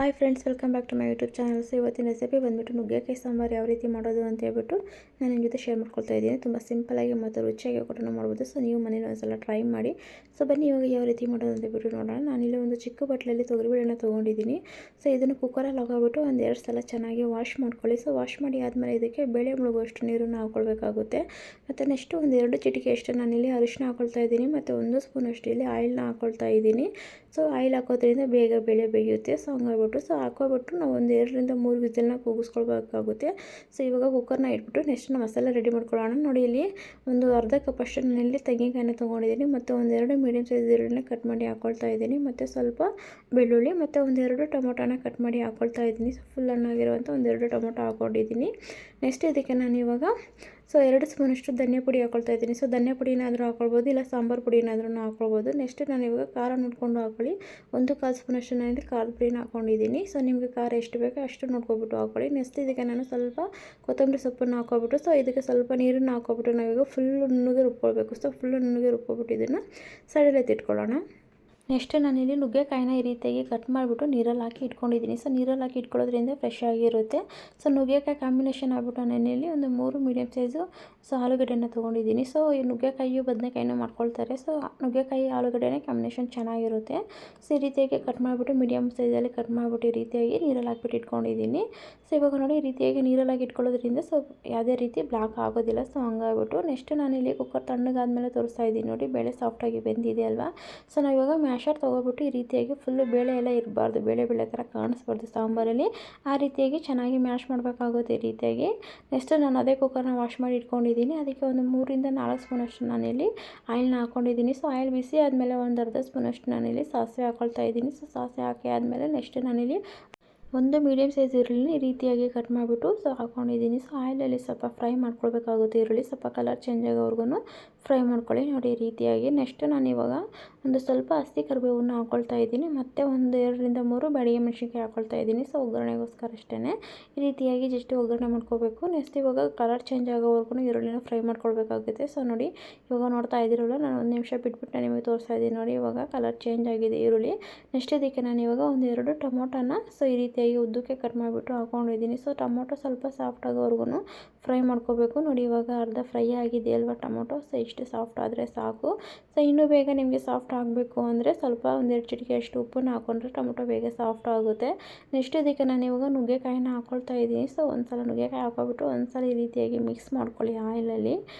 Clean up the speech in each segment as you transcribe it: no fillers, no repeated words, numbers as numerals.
Hi friends, welcome back to my YouTube channel. So ಇವತ್ತಿನ recipe ಬಂದುಬಿಟ್ಟು ನುಗ್ಗೆಕಾಯಿ ಸಾಂಬಾರು ಯಾವ ರೀತಿ ಮಾಡೋದು ಅಂತ ಹೇಳ್ಬಿಟ್ಟು ನಾನು ನಿಮ್ಮ ಜೊತೆ ಶೇರ್ ಮಾಡ್ಕೊಳ್ತಾ ಇದ್ದೀನಿ. ತುಂಬ ಸಿಂಪಲಾಗಿ ಮತ್ತು ರುಚಿಯಾಗಿ ಕೂಡ ಮಾಡ್ಬೋದು. ಸೊ ನೀವು ಮನೇಲಿ ಒಂದ್ಸಲ ಟ್ರೈ ಮಾಡಿ. ಸೊ ಬನ್ನಿ ಇವಾಗ ಯಾವ ರೀತಿ ಮಾಡೋದು ಅಂತ ಹೇಳ್ಬಿಟ್ಟು ನೋಡೋಣ. ನಾನಿಲ್ಲಿ ಒಂದು ಚಿಕ್ಕ ಬಟ್ಲಲ್ಲಿ ತೊಗರಿಬೇಳೆನ ತೊಗೊಂಡಿದ್ದೀನಿ. ಸೊ ಇದನ್ನು ಕುಕ್ಕರಲ್ಲಿ ಹಾಕೋಬಿಟ್ಟು ಒಂದು 2 ಸಲ ಚೆನ್ನಾಗಿ ವಾಶ್ ಮಾಡ್ಕೊಳ್ಳಿ. ಸೊ ವಾಶ್ ಮಾಡಿ ಆದಮೇಲೆ ಇದಕ್ಕೆ ಬೇಳೆ ಮುಳುಗುವಷ್ಟು ನೀರನ್ನು ಹಾಕ್ಕೊಳ್ಬೇಕಾಗುತ್ತೆ. ಮತ್ತು ನೆಕ್ಸ್ಟು ಒಂದು 2 ಚಿಟಿಕೆ ಅಷ್ಟು ನಾನಿಲ್ಲಿ ಅರಿಶಿನ ಹಾಕ್ಕೊಳ್ತಾ ಇದ್ದೀನಿ. ಮತ್ತು 1 ಸ್ಪೂನ್ ಅಷ್ಟು ಇಲ್ಲಿ ಆಯಿಲ್ನ ಹಾಕ್ಕೊಳ್ತಾ ಇದ್ದೀನಿ. ಸೊ ಆಯಿಲ್ ಹಾಕೋದ್ರಿಂದ ಬೇಗ ಬೇಳೆ ಬೇಯುತ್ತೆ. ಸೊ ಹಂಗಾಗ್ಬಿಟ್ಟು ಹಾಕೋಬಿಟ್ಟು ನಾವು ಒಂದು 2ರಿಂದ 3 ವಿಸಿಲ್ನ ಕೂಗಿಸ್ಕೊಳ್ಬೇಕಾಗುತ್ತೆ. ಸೊ ಇವಾಗ ಕುಕ್ಕರ್ನ ಇಟ್ಬಿಟ್ಟು ನೆಕ್ಸ್ಟ್ ಮಸಾಲೆ ರೆಡಿ ಮಾಡ್ಕೊಳ್ಳೋಣ. ನೋಡಿ, ಇಲ್ಲಿ ಒಂದು ಅರ್ಧ ಕಪ್ ಅಷ್ಟು ನಾನಿಲ್ಲಿ ತೆಂಗಿನಕಾಯಿನ ತೊಗೊಂಡಿದ್ದೀನಿ. ಮತ್ತು 1-2 ಮೀಡಿಯಮ್ ಸೈಜ್ ಈರುಳ್ಳಿನ ಕಟ್ ಮಾಡಿ ಹಾಕ್ಕೊಳ್ತಾ ಇದ್ದೀನಿ. ಮತ್ತು ಸ್ವಲ್ಪ ಬೆಳ್ಳುಳ್ಳಿ ಮತ್ತು 1-2 ಟೊಮೊಟೊನ ಕಟ್ ಮಾಡಿ ಹಾಕ್ಕೊಳ್ತಾ ಇದ್ದೀನಿ. ಸೊ ಫುಲ್ ಹಣ್ಣಾಗಿರುವಂಥ 1-2 ಟೊಮೊಟೊ ಹಾಕ್ಕೊಂಡಿದ್ದೀನಿ. ನೆಕ್ಸ್ಟ್ ಇದಕ್ಕೆ ನಾನು ಇವಾಗ 2 ಸ್ಪೂನಷ್ಟು ಧನಿಯಾ ಪುಡಿ ಹಾಕ್ಕೊಳ್ತಾ ಇದ್ದೀನಿ. ಸೊ ಧನಿಯಾ ಪುಡಿನಾದರೂ ಹಾಕ್ಕೊಳ್ಬೋದು, ಇಲ್ಲ ಸಾಂಬಾರು ಪುಡಿನಾದ್ರೂ ಹಾಕ್ಕೊಳ್ಬೋದು. ನೆಕ್ಸ್ಟ್ ನಾನು ಇವಾಗ ಖಾರ ನೋಡ್ಕೊಂಡು ಹಾಕ್ಕೊಳ್ಳಿ. 1/4 ಸ್ಪೂನಷ್ಟು ನಾನಿಲ್ಲಿ ಖಾರದ ಪುಡಿನ ಹಾಕ್ಕೊಂಡಿದ್ದೀನಿ. ಸೊ ನಿಮಗೆ ಖಾರ ಎಷ್ಟು ಬೇಕೋ ಅಷ್ಟು ನೋಡ್ಕೊಬಿಟ್ಟು ಹಾಕ್ಕೊಳ್ಳಿ. ನೆಕ್ಸ್ಟ್ ಇದಕ್ಕೆ ನಾನು ಸ್ವಲ್ಪ ಕೊತ್ತಂಬರಿ ಸೊಪ್ಪನ್ನು ಹಾಕ್ಕೊಬಿಟ್ಟು ಇದಕ್ಕೆ ಸ್ವಲ್ಪ ನೀರನ್ನು ಹಾಕ್ಕೊಬಿಟ್ಟು ನಾವೀಗ ಫುಲ್ ನುಣ್ಣಗೆ ರುಬ್ಕೊಳ್ಬೇಕು. ಸೊ ಫುಲ್ ನುಣ್ಣಗೆ ರುಬ್ಕೊಬಿಟ್ಟು ಇದನ್ನು ಸೈಡಲ್ಲಿ ಎತ್ತಿಟ್ಕೊಳ್ಳೋಣ. ನೆಕ್ಸ್ಟ್ ನಾನಿಲ್ಲಿ ನುಗ್ಗೆಕಾಯಿನ ಈ ರೀತಿಯಾಗಿ ಕಟ್ ಮಾಡಿಬಿಟ್ಟು ನೀರಲ್ಲಿ ಹಾಕಿ ಇಟ್ಕೊಂಡಿದ್ದೀನಿ. ಸೊ ನೀರಲ್ಲಿ ಹಾಕಿ ಇಟ್ಕೊಳ್ಳೋದ್ರಿಂದ ಫ್ರೆಶ್ ಆಗಿರುತ್ತೆ. ಸೊ ನುಗ್ಗೆಕಾಯಿ ಕಾಂಬಿನೇಷನ್ ಆಗ್ಬಿಟ್ಟು ನಾನಿಲ್ಲಿ ಒಂದು 3 ಮೀಡಿಯಮ್ ಸೈಜು ಆಲೂಗಡ್ಡೆನ ತೊಗೊಂಡಿದ್ದೀನಿ. ಸೊ ಈ ನುಗ್ಗೆಕಾಯಿಯು ಬದನೆಕಾಯಿನೂ ಮಾಡ್ಕೊಳ್ತಾರೆ. ಸೊ ನುಗ್ಗೆಕಾಯಿ ಆಲೂಗಡ್ಡೆನೇ ಕಾಂಬಿನೇಷನ್ ಚೆನ್ನಾಗಿರುತ್ತೆ. ಸೊ ಈ ರೀತಿಯಾಗಿ ಕಟ್ ಮಾಡಿಬಿಟ್ಟು ಮೀಡಿಯಮ್ ಸೈಜಲ್ಲಿ ಕಟ್ ಮಾಡಿಬಿಟ್ಟು ಈ ರೀತಿಯಾಗಿ ನೀರಲ್ಲಿ ಹಾಕ್ಬಿಟ್ಟು ಇಟ್ಕೊಂಡಿದ್ದೀನಿ. ಸೊ ಇವಾಗ ನೋಡಿ, ಈ ರೀತಿಯಾಗಿ ನೀರಲ್ಲಿ ಹಾಕಿ ಇಟ್ಕೊಳ್ಳೋದ್ರಿಂದ ಸೊ ಯಾವುದೇ ರೀತಿ ಬ್ಲಾಕ್ ಆಗೋದಿಲ್ಲ. ಸೊ ಹಂಗಾಗ್ಬಿಟ್ಟು ನೆಕ್ಸ್ಟ್ ನಾನಿಲ್ಲಿ ಕುಕ್ಕರ್ ತಣ್ಣಗಾದ್ಮೇಲೆ ತೋರಿಸ್ತಾ ಇದ್ದೀನಿ. ನೋಡಿ, ಬೇಳೆ ಸಾಫ್ಟಾಗಿ ಬೆಂದಿದೆ ಅಲ್ವಾ. ಸೊ ನಾವಿವಾಗ ಮ್ಯಾಶರ್ ತೊಗೊಬಿಟ್ಟು ಈ ರೀತಿಯಾಗಿ ಫುಲ್ಲು ಬೇಳೆ ಎಲ್ಲ ಇರಬಾರ್ದು, ಬೇಳೆ ಥರ ಕಾಣಿಸ್ಬಾರ್ದು ಸಾಂಬಾರಲ್ಲಿ. ಆ ರೀತಿಯಾಗಿ ಚೆನ್ನಾಗಿ ಮ್ಯಾಶ್ ಮಾಡಬೇಕಾಗುತ್ತೆ ಈ ರೀತಿಯಾಗಿ. ನೆಕ್ಸ್ಟ್ ನಾನು ಅದೇ ಕುಕ್ಕರ್ನ ವಾಶ್ ಮಾಡಿ ಇಟ್ಕೊಂಡಿದ್ದೀನಿ. ಅದಕ್ಕೆ ಒಂದು 3-4 ಸ್ಪೂನಷ್ಟು ನಾನಿಲ್ಲಿ ಆಯಿಲ್ನ ಹಾಕ್ಕೊಂಡಿದ್ದೀನಿ. ಸೊ ಆಯಿಲ್ ಬಿಸಿ ಆದಮೇಲೆ ಒಂದು ಅರ್ಧ ಸ್ಪೂನಷ್ಟು ನಾನಿಲ್ಲಿ ಸಾಸಿವೆ ಹಾಕ್ಕೊಳ್ತಾ ಇದ್ದೀನಿ. ಸೊ ಸಾಸಿವೆ ಹಾಕಿ ಆದಮೇಲೆ ನೆಕ್ಸ್ಟ್ ನಾನಿಲ್ಲಿ ಒಂದು ಮೀಡಿಯಮ್ ಸೈಜ್ ಈರುಳ್ಳಿನ ಈ ರೀತಿಯಾಗಿ ಕಟ್ ಮಾಡಿಬಿಟ್ಟು ಹಾಕ್ಕೊಂಡಿದ್ದೀನಿ. ಸೊ ಆಯಿಲಲ್ಲಿ ಸ್ವಲ್ಪ ಫ್ರೈ ಮಾಡ್ಕೊಳ್ಬೇಕಾಗುತ್ತೆ. ಈರುಳ್ಳಿ ಸ್ವಲ್ಪ ಕಲರ್ ಚೇಂಜ್ ಆಗೋವರೆಗೂ ಫ್ರೈ ಮಾಡ್ಕೊಳ್ಳಿ. ನೋಡಿ, ಈ ರೀತಿಯಾಗಿ. ನೆಕ್ಸ್ಟ್ ನಾನು ಇವಾಗ ಒಂದು ಸ್ವಲ್ಪ ಹಸಿ ಕರಿಬೇವನ್ನು ಹಾಕ್ಕೊಳ್ತಾ ಇದ್ದೀನಿ. ಮತ್ತು 1-2-3 ಬಾಡಿಗೆ ಮೆಣಸಿನ್ಕಾಯಿ ಹಾಕ್ಕೊಳ್ತಾ ಇದ್ದೀನಿ. ಸೊ ಒಗ್ಗರಣೆಗೋಸ್ಕರ ಅಷ್ಟೇ ಈ ರೀತಿಯಾಗಿ ಜಸ್ಟ್ ಒಗ್ಗರಣೆ ಮಾಡ್ಕೋಬೇಕು. ನೆಕ್ಸ್ಟ್ ಇವಾಗ ಕಲರ್ ಚೇಂಜ್ ಆಗೋವರೆಗೂ ಈರುಳ್ಳಿನ ಫ್ರೈ ಮಾಡ್ಕೊಳ್ಬೇಕಾಗುತ್ತೆ. ಸೊ ನೋಡಿ, ಇವಾಗ ನೋಡ್ತಾ ಇದ್ದೀರಲ್ಲ, ನಾನು 1 ನಿಮಿಷ ಬಿಟ್ಬಿಟ್ಟು ನಿಮಗೆ ತೋರಿಸ್ತಾ ಇದ್ದೀನಿ. ನೋಡಿ, ಇವಾಗ ಕಲರ್ ಚೇಂಜ್ ಆಗಿದೆ ಈರುಳ್ಳಿ. ನೆಕ್ಸ್ಟ್ ಇದಕ್ಕೆ ನಾನು ಇವಾಗ 1-2 ಟೊಮೊಟೊನ ಸೊ ಈ ರೀತಿಯಾಗಿ ಉದ್ದಕ್ಕೆ ಕಟ್ ಮಾಡಿಬಿಟ್ಟು ಹಾಕ್ಕೊಂಡಿದ್ದೀನಿ. ಸೊ ಟೊಮೊಟೊ ಸ್ವಲ್ಪ ಸಾಫ್ಟ್ ಆಗೋವರೆಗೂ ಫ್ರೈ ಮಾಡ್ಕೋಬೇಕು. ನೋಡಿ, ಇವಾಗ ಅರ್ಧ ಫ್ರೈ ಆಗಿದೆ ಅಲ್ವಾ ಟೊಮೊಟೊ. ಸೊ ಇಷ್ಟು ಸಾಫ್ಟ್ ಆದರೆ ಸಾಕು. ಸೊ ಇನ್ನೂ ಬೇಗ ನಿಮಗೆ ಸಾಫ್ಟ್ ಆಗಬೇಕು ಅಂದರೆ ಸ್ವಲ್ಪ 1-2 ಚಿಟಿಕೆ ಅಷ್ಟು ಉಪ್ಪನ್ನು ಹಾಕ್ಕೊಂಡ್ರೆ ಟೊಮೊಟೊ ಬೇಗ ಸಾಫ್ಟ್ ಆಗುತ್ತೆ. ನೆಕ್ಸ್ಟ್ ಇದಕ್ಕೆ ನಾನು ಇವಾಗ ನುಗ್ಗೆಕಾಯಿನ ಹಾಕ್ಕೊಳ್ತಾ ಇದ್ದೀನಿ. ಸೊ ಒಂದ್ಸಲ ನುಗ್ಗೆಕಾಯಿ ಹಾಕ್ಕೊಬಿಟ್ಟು ಒಂದ್ಸಲ ಈ ರೀತಿಯಾಗಿ ಮಿಕ್ಸ್ ಮಾಡ್ಕೊಳ್ಳಿ ಆಯಿಲಲ್ಲಿ.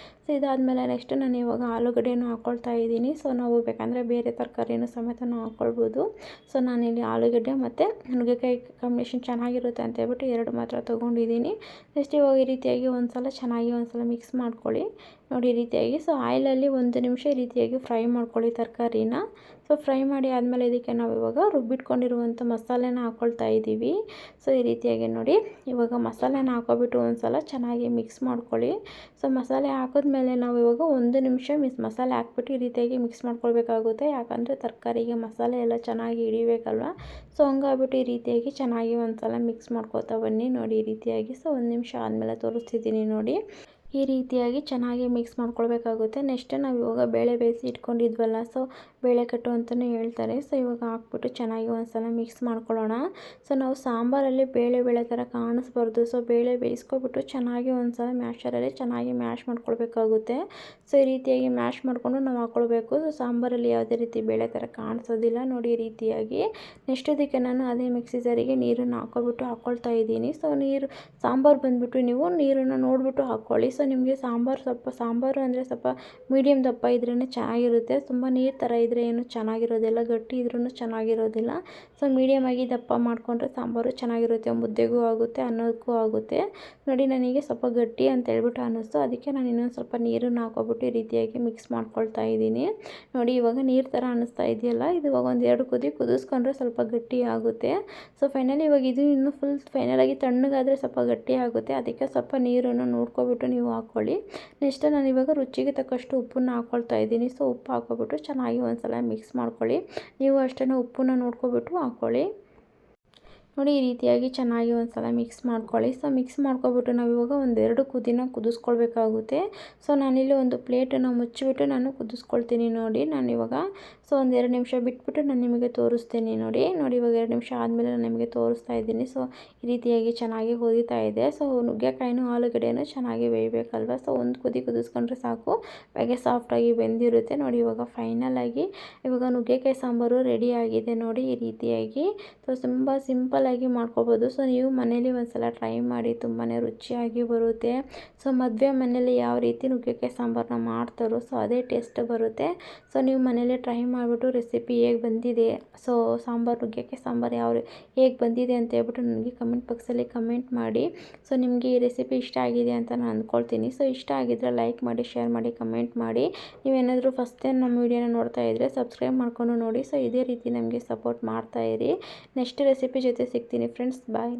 ಸೊ ಇದಾದಮೇಲೆ ನೆಕ್ಸ್ಟ್ ನಾನು ಇವಾಗ ಆಲೂಗಡ್ಡೆನೂ ಹಾಕ್ಕೊಳ್ತಾ ಇದ್ದೀನಿ. ಸೊ ನಾವು ಬೇಕಂದರೆ ಬೇರೆ ತರಕಾರಿನೂ ಸಮೇತ ಹಾಕ್ಕೊಳ್ಬೋದು. ಸೊ ನಾನಿಲ್ಲಿ ಆಲೂಗಡ್ಡೆ ಮತ್ತು ನುಗ್ಗೆಕಾಯಿ ಕಾಂಬಿನೇಷನ್ ಚೆನ್ನಾಗಿರುತ್ತೆ ಅಂತ ಹೇಳ್ಬಿಟ್ಟು 2 ಮಾತ್ರ ತೊಗೊಂಡಿದ್ದೀನಿ. ನೆಕ್ಸ್ಟ್ ಇವಾಗ ಈ ರೀತಿಯಾಗಿ ಒಂದ್ಸಲ ಚೆನ್ನಾಗಿ ಮಿಕ್ಸ್ ಮಾಡ್ಕೊಳ್ಳಿ. ನೋಡಿ, ಈ ರೀತಿಯಾಗಿ. ಸೊ ಆಯಿಲಲ್ಲಿ 1 ನಿಮಿಷ ಈ ರೀತಿಯಾಗಿ ಫ್ರೈ ಮಾಡ್ಕೊಳ್ಳಿ ತರಕಾರಿನ. ಸೊ ಫ್ರೈ ಮಾಡಿ ಆದಮೇಲೆ ಇದಕ್ಕೆ ನಾವು ಇವಾಗ ರುಬ್ಬಿಟ್ಕೊಂಡಿರುವಂಥ ಮಸಾಲೆನ ಹಾಕ್ಕೊಳ್ತಾ ಇದ್ದೀವಿ. ಸೊ ಈ ರೀತಿಯಾಗಿ ನೋಡಿ, ಇವಾಗ ಮಸಾಲೆನ ಹಾಕೋಬಿಟ್ಟು ಒಂದ್ಸಲ ಚೆನ್ನಾಗಿ ಮಿಕ್ಸ್ ಮಾಡ್ಕೊಳ್ಳಿ. ಸೊ ಮಸಾಲೆ ಹಾಕಿದ್ಮೇಲೆ ನಾವು ಇವಾಗ 1 ನಿಮಿಷ ಮಸಾಲೆ ಹಾಕ್ಬಿಟ್ಟು ಈ ರೀತಿಯಾಗಿ ಮಿಕ್ಸ್ ಮಾಡ್ಕೊಳ್ಬೇಕಾಗುತ್ತೆ. ಯಾಕಂದರೆ ತರಕಾರಿಗೆ ಮಸಾಲೆ ಎಲ್ಲ ಚೆನ್ನಾಗಿ ಹಿಡಿಬೇಕಲ್ವ. ಸೊ ಹಂಗಾಗ್ಬಿಟ್ಟು ಈ ರೀತಿಯಾಗಿ ಚೆನ್ನಾಗಿ ಒಂದ್ಸಲ ಮಿಕ್ಸ್ ಮಾಡ್ಕೊತಾ ಬನ್ನಿ. ನೋಡಿ, ಈ ರೀತಿಯಾಗಿ. ಸೊ 1 ನಿಮಿಷ ಆದಮೇಲೆ ತೋರಿಸ್ತಿದ್ದೀನಿ ನೋಡಿ. ಈ ರೀತಿಯಾಗಿ ಚೆನ್ನಾಗಿ ಮಿಕ್ಸ್ ಮಾಡ್ಕೊಳ್ಬೇಕಾಗುತ್ತೆ. ನೆಕ್ಸ್ಟ್ ನಾವು ಇವಾಗ ಬೇಳೆ ಬೇಯಿಸಿ ಇಟ್ಕೊಂಡಿದ್ವಲ್ಲ, ಸೊ ಬೇಳೆ ಕಟ್ಟು ಅಂತಲೇ ಹೇಳ್ತಾರೆ. ಸೊ ಇವಾಗ ಹಾಕ್ಬಿಟ್ಟು ಚೆನ್ನಾಗಿ ಒಂದ್ಸಲ ಮಿಕ್ಸ್ ಮಾಡ್ಕೊಳ್ಳೋಣ. ಸೊ ನಾವು ಸಾಂಬಾರಲ್ಲಿ ಬೇಳೆ ಥರ ಕಾಣಿಸ್ಬಾರ್ದು. ಸೊ ಬೇಳೆ ಬೇಯಿಸ್ಕೊಬಿಟ್ಟು ಚೆನ್ನಾಗಿ ಒಂದ್ಸಲ ಮ್ಯಾಶರಲ್ಲಿ ಚೆನ್ನಾಗಿ ಮ್ಯಾಶ್ ಮಾಡ್ಕೊಳ್ಬೇಕಾಗುತ್ತೆ. ಸೊ ಈ ರೀತಿಯಾಗಿ ಮ್ಯಾಶ್ ಮಾಡಿಕೊಂಡು ನಾವು ಹಾಕ್ಕೊಳ್ಬೇಕು. ಸೊ ಸಾಂಬಾರಲ್ಲಿ ಯಾವುದೇ ರೀತಿ ಬೇಳೆ ಥರ ಕಾಣಿಸೋದಿಲ್ಲ. ನೋಡಿ, ಈ ರೀತಿಯಾಗಿ. ನೆಕ್ಸ್ಟ್ ಇದಕ್ಕೆ ನಾನು ಅದೇ ಮಿಕ್ಸಿ ಜಾರಿಗೆ ನೀರನ್ನು ಹಾಕ್ಕೊಬಿಟ್ಟು ಹಾಕ್ಕೊಳ್ತಾ ಇದ್ದೀನಿ. ಸೊ ಸಾಂಬಾರು ಬಂದುಬಿಟ್ಟು ನೀವು ನೀರನ್ನು ನೋಡಿಬಿಟ್ಟು ಹಾಕ್ಕೊಳ್ಳಿ. ಸೊ ನಿಮಗೆ ಸಾಂಬಾರು ಅಂದರೆ ಸ್ವಲ್ಪ ಮೀಡಿಯಮ್ ದಪ್ಪ ಇದ್ರೇ ಚೆನ್ನಾಗಿರುತ್ತೆ. ತುಂಬ ನೀರು ಥರ ಇದ್ದರೆ ಏನು ಚೆನ್ನಾಗಿರೋದಿಲ್ಲ, ಗಟ್ಟಿ ಇದ್ರೂ ಚೆನ್ನಾಗಿರೋದಿಲ್ಲ. ಸೊ ಮೀಡಿಯಮಾಗಿ ದಪ್ಪ ಮಾಡಿಕೊಂಡ್ರೆ ಸಾಂಬಾರು ಚೆನ್ನಾಗಿರುತ್ತೆ, ಮುದ್ದೆಗೂ ಆಗುತ್ತೆ, ಅನ್ನಕ್ಕೂ ಆಗುತ್ತೆ. ನೋಡಿ, ನನಗೆ ಸ್ವಲ್ಪ ಗಟ್ಟಿ ಅಂತ ಹೇಳ್ಬಿಟ್ಟು ಅನ್ನಿಸ್ತು. ಅದಕ್ಕೆ ನಾನು ಇನ್ನೊಂದು ಸ್ವಲ್ಪ ನೀರನ್ನು ಹಾಕ್ಕೊಬಿಟ್ಟು ಈ ರೀತಿಯಾಗಿ ಮಿಕ್ಸ್ ಮಾಡ್ಕೊಳ್ತಾ ಇದ್ದೀನಿ. ನೋಡಿ, ಇವಾಗ ನೀರು ಥರ ಅನ್ನಿಸ್ತಾ ಇದೆಯಲ್ಲ, ಇದು ಇವಾಗ 1-2 ಕುದಿಸ್ಕೊಂಡ್ರೆ ಸ್ವಲ್ಪ ಗಟ್ಟಿ ಆಗುತ್ತೆ. ಸೊ ಫೈನಲಿ ಇವಾಗ ಇದು ಇನ್ನೂ ಫುಲ್ ಫೈನಲಾಗಿ ತಣ್ಣಗಾದರೆ ಸ್ವಲ್ಪ ಗಟ್ಟಿ ಆಗುತ್ತೆ. ಅದಕ್ಕೆ ಸ್ವಲ್ಪ ನೀರನ್ನು ನೋಡ್ಕೊಬಿಟ್ಟು ನೀವು ಹಾಕ್ಕೊಳ್ಳಿ. ನೆಕ್ಸ್ಟ್ ನಾನು ಇವಾಗ ರುಚಿಗೆ ತಕ್ಕಷ್ಟು ಉಪ್ಪನ್ನು ಹಾಕ್ಕೊಳ್ತಾ ಇದ್ದೀನಿ. ಸೊ ಉಪ್ಪು ಹಾಕ್ಕೊಬಿಟ್ಟು ಚೆನ್ನಾಗಿ ಒಂದ್ಸಲ ಮಿಕ್ಸ್ ಮಾಡ್ಕೊಳ್ಳಿ. ನೀವು ಅಷ್ಟೇ ಉಪ್ಪನ್ನು ನೋಡ್ಕೊಬಿಟ್ಟು ಹಾಕ್ಕೊಳ್ಳಿ. ನೋಡಿ, ಈ ರೀತಿಯಾಗಿ ಚೆನ್ನಾಗಿ ಒಂದ್ಸಲ ಮಿಕ್ಸ್ ಮಾಡ್ಕೊಳ್ಳಿ. ಸೊ ಮಿಕ್ಸ್ ಮಾಡ್ಕೊಬಿಟ್ಟು ನಾವು ಇವಾಗ 1-2 ಕುದಿನ ಕುದಿಸ್ಕೊಳ್ಬೇಕಾಗುತ್ತೆ. ಸೊ ನಾನಿಲ್ಲಿ ಒಂದು ಪ್ಲೇಟನ್ನು ಮುಚ್ಚಿಬಿಟ್ಟು ನಾನು ಕುದಿಸ್ಕೊಳ್ತೀನಿ. ನೋಡಿ, ನಾನಿವಾಗ ಸೊ ಒಂದು 2 ನಿಮಿಷ ಬಿಟ್ಬಿಟ್ಟು ನಾನು ನಿಮಗೆ ತೋರಿಸ್ತೀನಿ ನೋಡಿ ಇವಾಗ 2 ನಿಮಿಷ ಆದಮೇಲೆ ನಾನು ನಿಮಗೆ ತೋರಿಸ್ತಾ ಇದ್ದೀನಿ. ಸೊ ಈ ರೀತಿಯಾಗಿ ಚೆನ್ನಾಗಿ ಕುದೀತಾ ಇದೆ. ಸೊ ನುಗ್ಗೆಕಾಯಿನೂ ಆಲೂಗಡ್ಡೆನೂ ಚೆನ್ನಾಗಿ ಬೇಯಬೇಕಲ್ವ. ಸೊ ಒಂದು ಕುದಿಸ್ಕೊಂಡ್ರೆ ಸಾಕು, ಹಾಗೆ ಸಾಫ್ಟಾಗಿ ಬೆಂದಿರುತ್ತೆ ನೋಡಿ. ಇವಾಗ ಫೈನಲಾಗಿ ಇವಾಗ ನುಗ್ಗೆಕಾಯಿ ಸಾಂಬಾರು ರೆಡಿ ಆಗಿದೆ ನೋಡಿ ಈ ರೀತಿಯಾಗಿ. ಸೊ ತುಂಬ ಸಿಂಪಲ್ಲಾಗಿ ಮಾಡ್ಕೊಬೋದು. ಸೊ ನೀವು ಮನೇಲಿ ಒಂದ್ಸಲ ಟ್ರೈ ಮಾಡಿ, ತುಂಬಾ ರುಚಿಯಾಗಿ ಬರುತ್ತೆ. ಸೊ ಮದುವೆ ಮನೇಲಿ ಯಾವ ರೀತಿ ನುಗ್ಗೆಕಾಯಿ ಸಾಂಬಾರನ್ನ ಮಾಡ್ತಾರೋ ಸೊ ಅದೇ ಟೇಸ್ಟ್ ಬರುತ್ತೆ. ಸೊ ನೀವು ಮನೇಲಿ ಟ್ರೈ ಮಾಡಿಬಿಟ್ಟು ರೆಸಿಪಿ ಹೇಗೆ ಬಂದಿದೆ, ಸೊ ನುಗ್ಗೆಕಾಯಿ ಸಾಂಬಾರು ಹೇಗೆ ಬಂದಿದೆ ಅಂತ ಹೇಳ್ಬಿಟ್ಟು ನನಗೆ ಕಮೆಂಟ್ ಬಾಕ್ಸಲ್ಲಿ ಕಮೆಂಟ್ ಮಾಡಿ. ಸೊ ನಿಮಗೆ ಈ ರೆಸಿಪಿ ಇಷ್ಟ ಆಗಿದೆ ಅಂತ ನಾನು ಅಂದ್ಕೊಳ್ತೀನಿ. ಸೊ ಇಷ್ಟ ಆಗಿದ್ದರೆ ಲೈಕ್ ಮಾಡಿ, ಶೇರ್ ಮಾಡಿ, ಕಮೆಂಟ್ ಮಾಡಿ. ನೀವೇನಾದರೂ ಫಸ್ಟ್ ಟೈಮ್ ನಮ್ಮ ವೀಡಿಯೋನ ನೋಡ್ತಾ ಇದ್ದರೆ ಸಬ್ಸ್ಕ್ರೈಬ್ ಮಾಡ್ಕೊಂಡು ನೋಡಿ. ಸೊ ಇದೇ ರೀತಿ ನಮಗೆ ಸಪೋರ್ಟ್ ಮಾಡ್ತಾಯಿರಿ. ನೆಕ್ಸ್ಟ್ ರೆಸಿಪಿ ಜೊತೆ ಸಿಗ್ತೀನಿ ಫ್ರೆಂಡ್ಸ್. ಬಾಯ್.